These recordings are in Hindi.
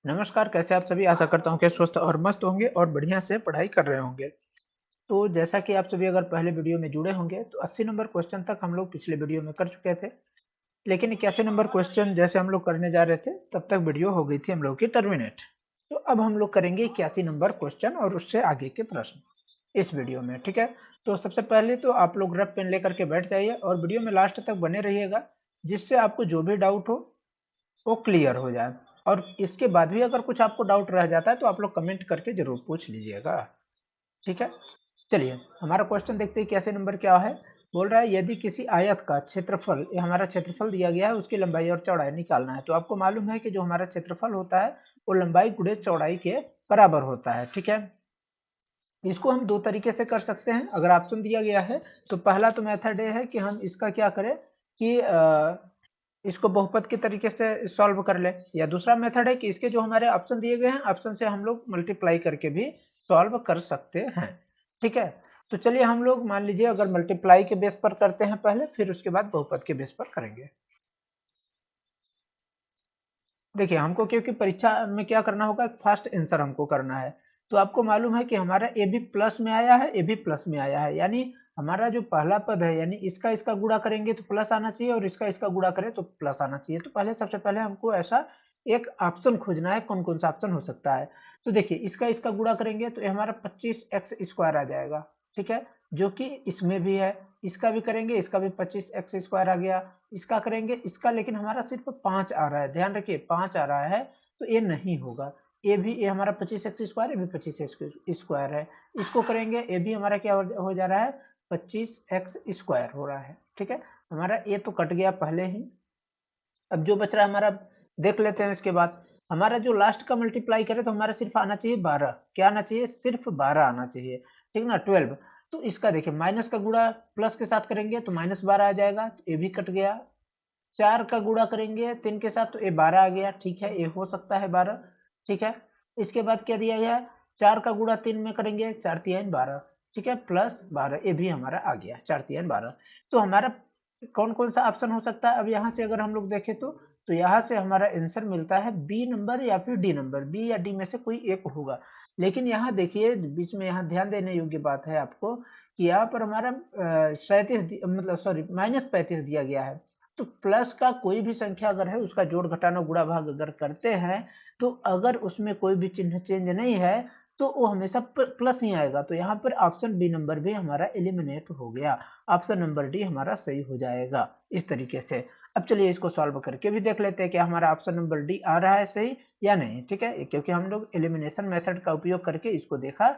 नमस्कार, कैसे आप सभी? आशा करता हूँ कि स्वस्थ और मस्त होंगे और बढ़िया से पढ़ाई कर रहे होंगे। तो जैसा कि आप सभी अगर पहले वीडियो में जुड़े होंगे तो 80 नंबर क्वेश्चन तक हम लोग पिछले वीडियो में कर चुके थे। लेकिन 81 नंबर क्वेश्चन जैसे हम लोग करने जा रहे थे तब तक वीडियो हो गई थी हम लोग की टर्मिनेट। तो अब हम लोग करेंगे 81 नंबर क्वेश्चन और उससे आगे के प्रश्न इस वीडियो में, ठीक है? तो सबसे पहले तो आप लोग रफ पेन लेकर के बैठ जाइए और वीडियो में लास्ट तक बने रहिएगा, जिससे आपको जो भी डाउट हो वो क्लियर हो जाए। और इसके बाद भी अगर कुछ आपको डाउट रह जाता है तो आप लोग कमेंट करके जरूर पूछ लीजिएगा, ठीक है? चलिए, हमारा क्वेश्चन देखते हैं कैसे नंबर क्या है। बोल रहा है यदि किसी आयत का क्षेत्रफल, ये हमारा क्षेत्रफल दिया गया है, उसकी लंबाई और चौड़ाई निकालना है। तो आपको मालूम है कि जो हमारा क्षेत्रफल होता है वो लंबाई गुणे चौड़ाई के बराबर होता है, ठीक है? इसको हम दो तरीके से कर सकते हैं अगर ऑप्शन दिया गया है। तो पहला तो मेथड ये है कि हम इसका क्या करें कि इसको बहुपद के तरीके से सॉल्व कर ले, या दूसरा मेथड है कि इसके जो हमारे ऑप्शन दिए गए हैं ऑप्शन से हम लोग मल्टीप्लाई करके भी सॉल्व कर सकते हैं, ठीक है? तो चलिए हम लोग मान लीजिए अगर मल्टीप्लाई के बेस पर करते हैं पहले, फिर उसके बाद बहुपद के बेस पर करेंगे। देखिए, हमको क्योंकि परीक्षा में क्या करना होगा, फास्ट आंसर हमको करना है। तो आपको मालूम है कि हमारा ए भी प्लस में आया है, ए भी प्लस में आया है, यानी हमारा जो पहला पद है, यानी इसका इसका गुणा करेंगे तो प्लस आना चाहिए और इसका इसका गुणा करें तो प्लस आना चाहिए। तो पहले सबसे पहले हमको ऐसा एक ऑप्शन खोजना है, कौन कौन सा ऑप्शन हो सकता है। तो देखिए, इसका इसका गुणा करेंगे तो ये हमारा 25x² आ जाएगा, ठीक है? जो कि इसमें भी है। इसका भी करेंगे, इसका भी 25x² आ गया। इसका करेंगे, इसका लेकिन हमारा सिर्फ 5 आ रहा है, ध्यान रखिए 5 आ रहा है, तो ये नहीं होगा। ये भी, ये हमारा 25x², ये भी 25x² है। इसको करेंगे, ये भी हमारा क्या हो जा रहा है, 25x² हो रहा है, ठीक है? हमारा ये तो कट गया पहले ही। अब जो बच रहा है हमारा, देख लेते हैं इसके बाद। हमारा जो लास्ट का मल्टीप्लाई करे तो हमारा सिर्फ आना चाहिए 12। क्या आना चाहिए? सिर्फ 12 आना चाहिए, ठीक ना, 12। तो इसका देखिए, माइनस का गुणा प्लस के साथ करेंगे तो -12 आ जाएगा, तो ये भी कट गया। 4 का गुणा करेंगे 3 के साथ तो ये 12 आ गया, ठीक है, ये हो सकता है 12, ठीक है? इसके बाद क्या दिया गया, 4 का गुणा 3 में करेंगे, 4 तियाइन 12, ठीक है, प्लस 12, ये भी हमारा आ गया, 4 तियाइन 12। तो हमारा कौन कौन सा ऑप्शन हो सकता है? अब यहाँ से अगर हम लोग देखें तो यहाँ से हमारा आंसर मिलता है बी नंबर या फिर डी नंबर, बी या डी में से कोई एक होगा। लेकिन यहाँ देखिए, बीच में यहाँ ध्यान देने योग्य बात है आपको कि यहाँ पर हमारा 37 मतलब सॉरी -35 दिया गया है। तो प्लस का कोई भी संख्या अगर है, उसका जोड़ घटाना गुणा भाग अगर करते हैं, तो अगर उसमें कोई भी चिन्ह चेंज नहीं है तो वो हमेशा प्लस ही आएगा। तो यहाँ पर ऑप्शन बी नंबर भी हमारा एलिमिनेट हो गया, ऑप्शन नंबर डी हमारा सही हो जाएगा इस तरीके से। अब चलिए इसको सॉल्व करके भी देख लेते हैं कि हमारा ऑप्शन नंबर डी आ रहा है सही या नहीं, ठीक है? क्योंकि हम लोग एलिमिनेशन मेथड का उपयोग करके इसको देखा,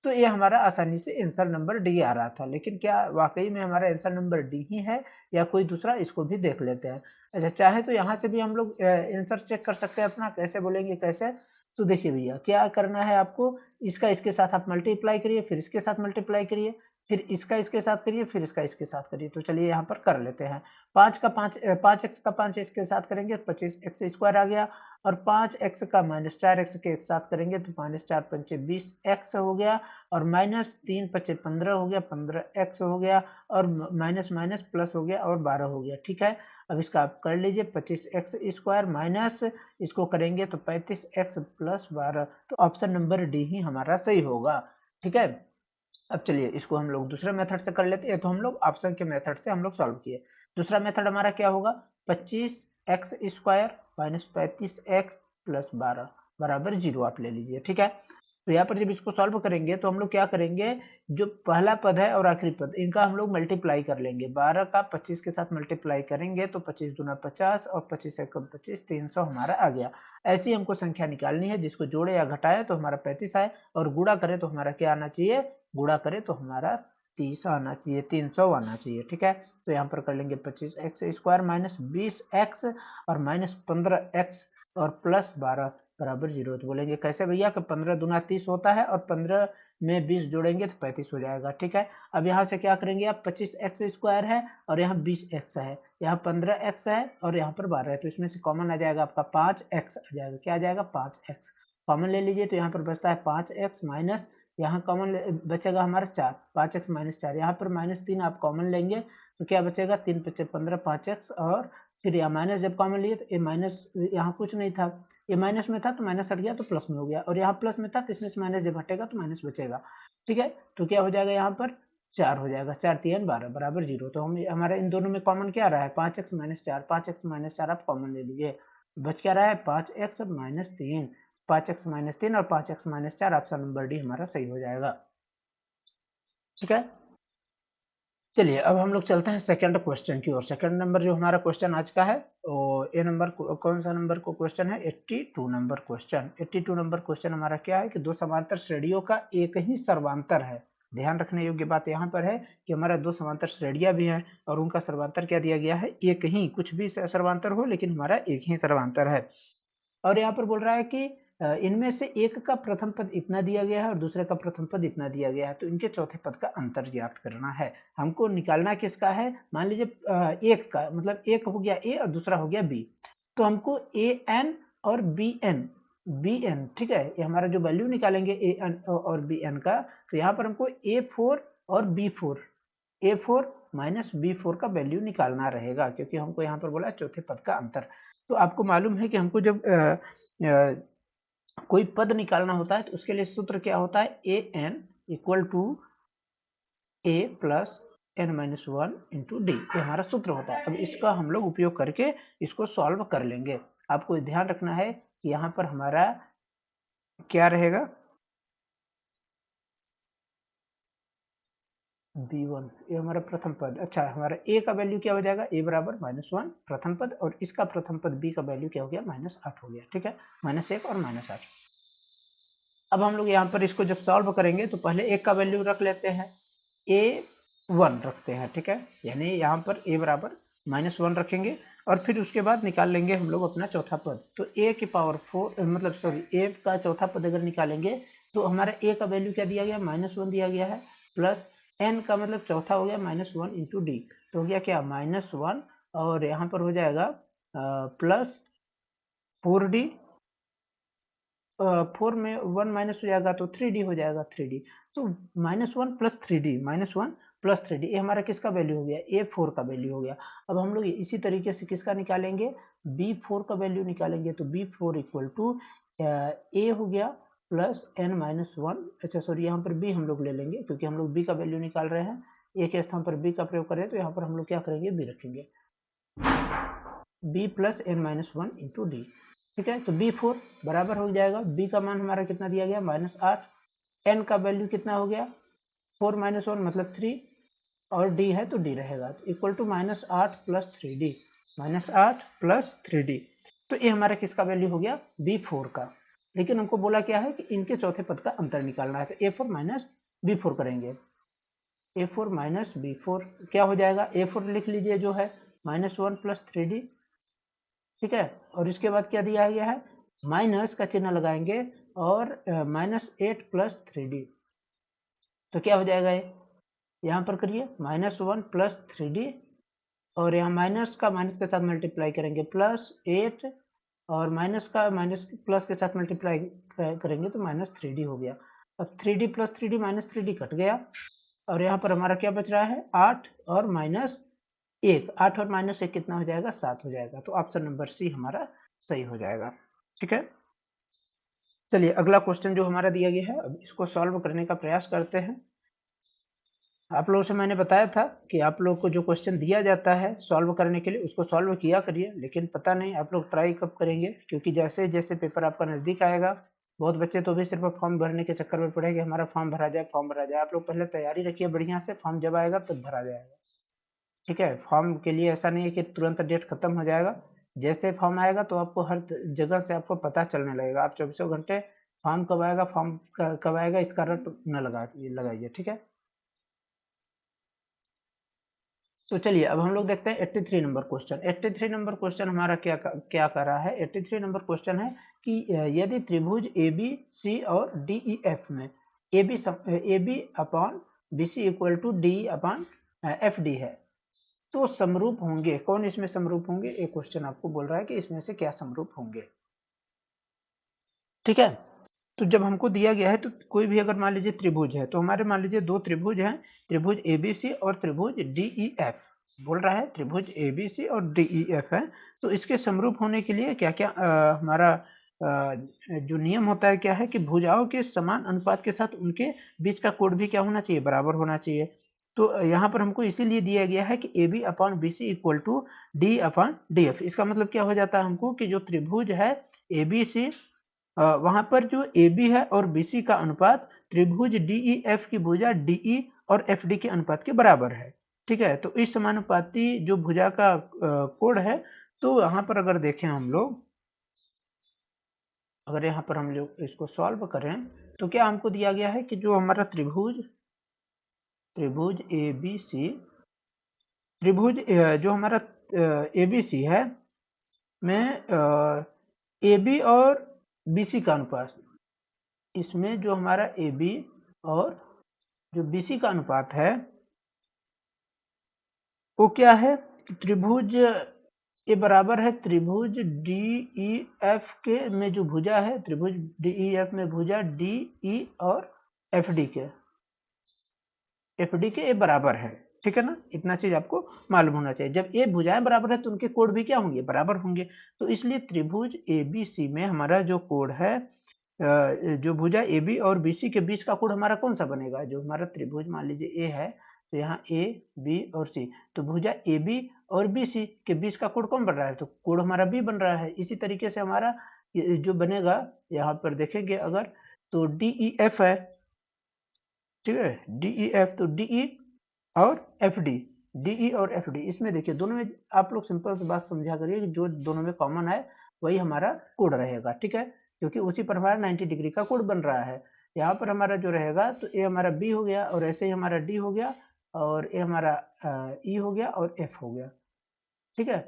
तो ये हमारा आसानी से आंसर नंबर डी आ रहा था। लेकिन क्या वाकई में हमारा आंसर नंबर डी ही है या कोई दूसरा, इसको भी देख लेते हैं। अच्छा, चाहे तो यहाँ से भी हम लोग आंसर चेक कर सकते हैं अपना। कैसे बोलेंगे कैसे? तो देखिए भैया, क्या करना है आपको, इसका इसके साथ आप मल्टीप्लाई करिए, फिर इसके साथ मल्टीप्लाई करिए, फिर इसका इसके साथ करिए, फिर इसका इसके साथ करिए। तो चलिए यहाँ पर कर लेते हैं। 5x का 5 इसके साथ करेंगे, 25x² आ गया। और 5x का -4x के साथ करेंगे तो -4 पंचे 20x हो गया। और -3 पचे 15 हो गया, 15x हो गया। और माइनस माइनस प्लस हो गया और 12 हो गया, ठीक है? अब इसका आप कर लीजिए, 25x² माइनस इसको करेंगे तो 35x + 12। तो ऑप्शन नंबर डी ही हमारा सही होगा, ठीक है? अब चलिए इसको हम लोग दूसरे मेथड से कर लेते हैं। तो हम लोग ऑप्शन के मेथड से हम लोग सॉल्व किए। दूसरा मेथड हमारा क्या होगा, 25x² माइनस 35x + 12 बराबर 0 आप ले लीजिए, ठीक है? तो यहाँ पर जब इसको सॉल्व करेंगे तो हम लोग क्या करेंगे, जो पहला पद है और आखिरी पद, इनका हम लोग मल्टीप्लाई कर लेंगे। 12 का 25 के साथ मल्टीप्लाई करेंगे तो 25 दूना 50 और 25 एकम 25, 300 हमारा आ गया। ऐसी हमको संख्या निकालनी है जिसको जोड़े या घटाए तो हमारा 35 आए, और गुणा करें तो हमारा क्या आना चाहिए, गुणा करें तो हमारा 30 आना चाहिए, 300 आना चाहिए, ठीक है? तो यहाँ पर कर लेंगे 25x² माइनस 20x और -15x और प्लस 12 बराबर 0। तो बोलेंगे कैसे भैया, कि 15 दूना 30 होता है और 15 में 20 जोड़ेंगे तो 35 हो जाएगा, ठीक है? अब यहाँ से क्या करेंगे आप, 25x² है और यहाँ 20x है, यहाँ 15x है और यहाँ पर 12 है। तो इसमें से कॉमन आ जाएगा आपका 5x आ जाएगा। क्या आ जाएगा, 5x कॉमन ले लीजिए। तो यहाँ पर बचता है 5x माइनस, यहाँ कॉमन बचेगा हमारा 4, 5x - 4। यहाँ पर -3 आप कॉमन लेंगे तो क्या बचेगा, 3 × 5 = 15, 5x और फिर यहाँ माइनस जब कॉमन लिए तो ये माइनस, यहाँ कुछ नहीं था, ये माइनस में था तो माइनस हट गया तो प्लस में हो गया, और यहाँ प्लस में था तो इसमें से माइनस जब हटेगा तो माइनस बचेगा। ठीक है, तो क्या हो जाएगा यहाँ पर 4 हो जाएगा, 4 3 12 बराबर 0। तो हम हमारा इन दोनों में कॉमन क्या रहा है 5x माइनस 4, 5x माइनस 4 आप कॉमन ले लीजिए, बच क्या रहा है 5x माइनस 3, 5x माइनस 3 और 5x minus 4, option number D हमारा सही हो जाएगा। ठीक है, चलिए अब हम लोग चलते हैं सेकंड क्वेश्चन की ओर। सेकंड नंबर जो हमारा क्वेश्चन आज का है, और ये नंबर कौन सा नंबर को क्वेश्चन है 82 नंबर क्वेश्चन। 82 नंबर क्वेश्चन हमारा क्या है कि दो समांतर श्रेणियों का एक ही सर्वांतर है। ध्यान रखने योग्य बात यहाँ पर है कि हमारा दो समांतर श्रेणियां भी हैं और उनका सर्वांतर क्या दिया गया है, एक ही, कुछ भी सर्वांतर हो लेकिन हमारा एक ही सर्वांतर है। और यहाँ पर बोल रहा है कि इनमें से एक का प्रथम पद इतना दिया गया है और दूसरे का प्रथम पद इतना दिया गया है, तो इनके चौथे पद का अंतर ज्ञात करना है। हमको निकालना किसका है, मान लीजिए एक का मतलब एक हो गया ए और दूसरा हो गया बी, तो हमको ए एन और बी एन, ठीक है, ये हमारा जो वैल्यू निकालेंगे ए एन और बी एन का, तो यहाँ पर हमको A4 और B4, A4 माइनस B4 का वैल्यू निकालना रहेगा, क्योंकि हमको यहाँ पर बोला चौथे पद का अंतर। तो आपको मालूम है कि हमको जब कोई पद निकालना होता है तो उसके लिए सूत्र क्या होता है, a n equal to a plus n minus 1 into d, ये हमारा सूत्र होता है। अब इसका हम लोग उपयोग करके इसको सॉल्व कर लेंगे। आपको ध्यान रखना है कि यहाँ पर हमारा क्या रहेगा, b1, ये हमारा प्रथम पद। अच्छा, हमारा a का वैल्यू क्या हो जाएगा, a बराबर -1 प्रथम पद, और इसका प्रथम पद b का वैल्यू क्या हो गया -8 हो गया। ठीक है, -1 और -8। अब हम लोग यहाँ पर इसको जब सॉल्व करेंगे तो पहले एक का वैल्यू रख लेते हैं, a1 रखते हैं। ठीक है, यानी यहाँ पर a बराबर -1 रखेंगे और फिर उसके बाद निकाल लेंगे हम लोग अपना चौथा पद। तो a की पावर 4 मतलब सॉरी a का चौथा पद अगर निकालेंगे तो हमारा a का वैल्यू क्या दिया गया, -1 दिया गया है, प्लस n का मतलब चौथा हो गया -1 इंटू डी, तो हो गया क्या -1, और यहाँ पर हो जाएगा प्लस 4d, 4 में 1 माइनस हो जाएगा तो 3d हो जाएगा, 3d, तो -1 प्लस 3d, -1 प्लस 3d, ये हमारा किसका वैल्यू हो गया, A4 का वैल्यू हो गया। अब हम लोग इसी तरीके से किसका निकालेंगे, B4 का वैल्यू निकालेंगे। तो B4 इक्वल टू a हो गया प्लस n-1, अच्छा सॉरी यहाँ पर b हम लोग ले लेंगे क्योंकि हम लोग b का वैल्यू निकाल रहे हैं, a के स्थान पर b का प्रयोग करें तो यहाँ पर हम लोग क्या करेंगे, b रखेंगे, b plus n-1 into D. ठीक है, तो B4 बराबर हो जाएगा, b का मान हमारा कितना दिया गया -8, n का वैल्यू कितना हो गया 4 - 1 मतलब 3, और d है तो d रहेगा, तो equal to -8 plus 3d, -8 plus 3d, तो ये हमारा किसका वैल्यू हो गया, B4 का। लेकिन हमको बोला क्या है कि इनके चौथे पद का अंतर निकालना है, तो A4 माइनस B4 करेंगे, A4 माइनस B4 क्या हो जाएगा, A4 लिख लीजिए जो है -1 प्लस 3d। ठीक है, और इसके बाद क्या दिया गया है, माइनस का चिन्ह लगाएंगे और -8 प्लस 3d, तो क्या हो जाएगा, ये यहाँ पर करिए -1 प्लस 3d, और यहाँ माइनस का माइनस के साथ मल्टीप्लाई करेंगे +8, और माइनस का माइनस प्लस के साथ मल्टीप्लाई करेंगे तो -3d हो गया। अब 3d plus 3d minus 3d cut गया, और यहाँ पर हमारा क्या बच रहा है 8 और -1, 8 और -1 कितना हो जाएगा, 7 हो जाएगा, तो ऑप्शन नंबर सी हमारा सही हो जाएगा। ठीक है, चलिए अगला क्वेश्चन जो हमारा दिया गया है, अब इसको सॉल्व करने का प्रयास करते हैं। आप लोगों से मैंने बताया था कि आप लोग को जो क्वेश्चन दिया जाता है सॉल्व करने के लिए उसको सॉल्व किया करिए, लेकिन पता नहीं आप लोग ट्राई कब करेंगे, क्योंकि जैसे जैसे पेपर आपका नज़दीक आएगा, बहुत बच्चे तो भी सिर्फ फॉर्म भरने के चक्कर में पड़े कि हमारा फॉर्म भरा जाए, फॉर्म भरा जाए। आप लोग पहले तैयारी रखिए बढ़िया से, फॉर्म जब आएगा तब भरा जाएगा। ठीक है, फॉर्म के लिए ऐसा नहीं है कि तुरंत डेट खत्म हो जाएगा, जैसे फॉर्म आएगा तो आपको हर जगह से आपको पता चलने लगेगा। आप 24 घंटे फॉर्म कब आएगा, फॉर्म कब आएगा, इसका रट न लगाइए। ठीक है, तो चलिए अब हम लोग देखते हैं 83 नंबर क्वेश्चन। 83 नंबर क्वेश्चन हमारा क्या कर रहा है, 83 नंबर क्वेश्चन है कि यदि त्रिभुज ए बी सी और डी ई एफ में A B upon B C equal to D upon F D है, तो समरूप होंगे, कौन इसमें समरूप होंगे, एक क्वेश्चन आपको बोल रहा है कि इसमें से क्या समरूप होंगे। ठीक है, तो जब हमको दिया गया है तो कोई भी अगर मान लीजिए त्रिभुज है, तो हमारे मान लीजिए दो त्रिभुज हैं, त्रिभुज ABC और त्रिभुज DEF। बोल रहा है त्रिभुज एबीसी और डीईएफ है, तो इसके समरूप होने के लिए क्या क्या हमारा जो नियम होता है क्या है कि भुजाओं के समान अनुपात के साथ उनके बीच का कोण भी क्या होना चाहिए, बराबर होना चाहिए। तो यहाँ पर हमको इसीलिए दिया गया है कि A B upon B C equal to D upon D F. इसका मतलब क्या हो जाता है हमको कि जो त्रिभुज है ए बी सी, वहां पर जो ए बी है और बी सी का अनुपात त्रिभुज डीई एफ की भुजा डीई और एफ डी के अनुपात के बराबर है। ठीक है, तो इस समानुपाती जो भुजा का कोण है, तो यहाँ पर अगर देखें हम लोग, अगर यहाँ पर हम लोग इसको सॉल्व करें तो क्या हमको दिया गया है कि जो हमारा त्रिभुज ए बी सी, त्रिभुज जो हमारा ए बी सी है में ए बी और बी सी का अनुपात, इसमें जो हमारा ए बी और जो बी सी का अनुपात है वो क्या है, त्रिभुज ये बराबर है त्रिभुज डी ई एफ के में जो भुजा है, त्रिभुज डी ई एफ में भुजा डी ई और एफ डी के ये बराबर है। ठीक है ना, इतना चीज आपको मालूम होना चाहिए। जब ये भुजाएं बराबर है तो उनके कोण भी क्या होंगे, बराबर होंगे। तो इसलिए त्रिभुज ए बी सी में हमारा जो कोण है, जो भुजा ए बी और बी सी के बीच का कोण हमारा कौन सा बनेगा, जो हमारा त्रिभुज मान लीजिए ए है तो यहाँ ए बी और सी, तो भुजा ए बी और बी सी के बीच का कोण कौन बन रहा है, तो कोण हमारा बी बन रहा है। इसी तरीके से हमारा जो बनेगा यहाँ पर देखेंगे अगर, तो डी ई एफ है, ठीक है, डी ई एफ, तो डी ई और एफ डी, डी ई और एफ डी, इसमें देखिए दोनों में आप लोग सिंपल सी बात समझा करिए कि जो दोनों में कॉमन है वही हमारा कोण रहेगा। ठीक है, क्योंकि उसी पर हमारा 90 डिग्री का कोण बन रहा है। यहाँ पर हमारा जो रहेगा तो ए हमारा बी हो गया और ऐसे ही हमारा डी हो गया और ए हमारा ई हो गया और एफ हो गया। ठीक है,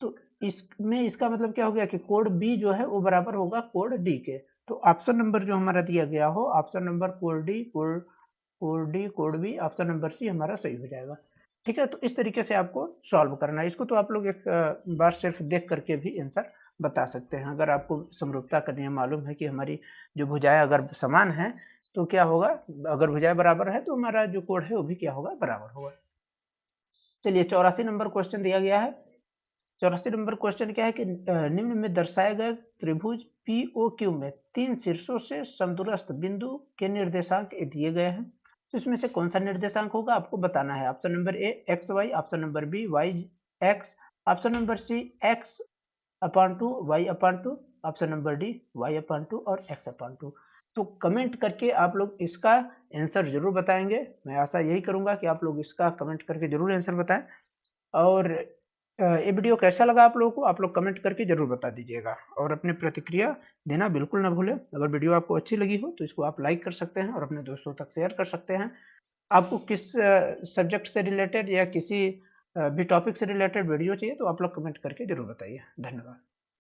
तो इसमें इसका मतलब क्या हो गया कि कोण बी जो है वो बराबर होगा कोण डी के। तो ऑप्शन नंबर जो हमारा दिया गया हो, ऑप्शन नंबर कोण डी, कोण डी, कोण बी, ऑप्शन नंबर सी हमारा सही हो जाएगा। ठीक है, तो इस तरीके से आपको सॉल्व करना है इसको। तो आप लोग एक बार सिर्फ देख करके भी आंसर बता सकते हैं। अगर आपको समरूपता का नियम मालूम है कि हमारी जो भुजाएं अगर समान है तो क्या होगा, अगर भुजाएं बराबर है तो हमारा जो कोण है वो भी क्या होगा, बराबर होगा। चलिए 84 नंबर क्वेश्चन दिया गया है। 84 नंबर क्वेश्चन क्या है कि निम्न में दर्शाए गए त्रिभुज पी ओ क्यू में 3 शीर्षों से समदूरस्थ बिंदु के निर्देशांक दिए गए हैं। तो इसमें से कौन सा निर्देशांक होगा आपको बताना है। Option number A X Y, option number B Y X, option number C X upon two Y upon two, option number D Y upon two और एक्स अपॉन टू। तो कमेंट करके आप लोग इसका आंसर जरूर बताएंगे। मैं आशा यही करूंगा कि आप लोग इसका कमेंट करके जरूर आंसर बताएं। और ये वीडियो कैसा लगा आप लोगों को, आप लोग कमेंट करके जरूर बता दीजिएगा और अपनी प्रतिक्रिया देना बिल्कुल ना भूलें। अगर वीडियो आपको अच्छी लगी हो तो इसको आप लाइक कर सकते हैं और अपने दोस्तों तक शेयर कर सकते हैं। आपको किस सब्जेक्ट से रिलेटेड या किसी भी टॉपिक से रिलेटेड वीडियो चाहिए तो आप लोग कमेंट करके जरूर बताइए। धन्यवाद।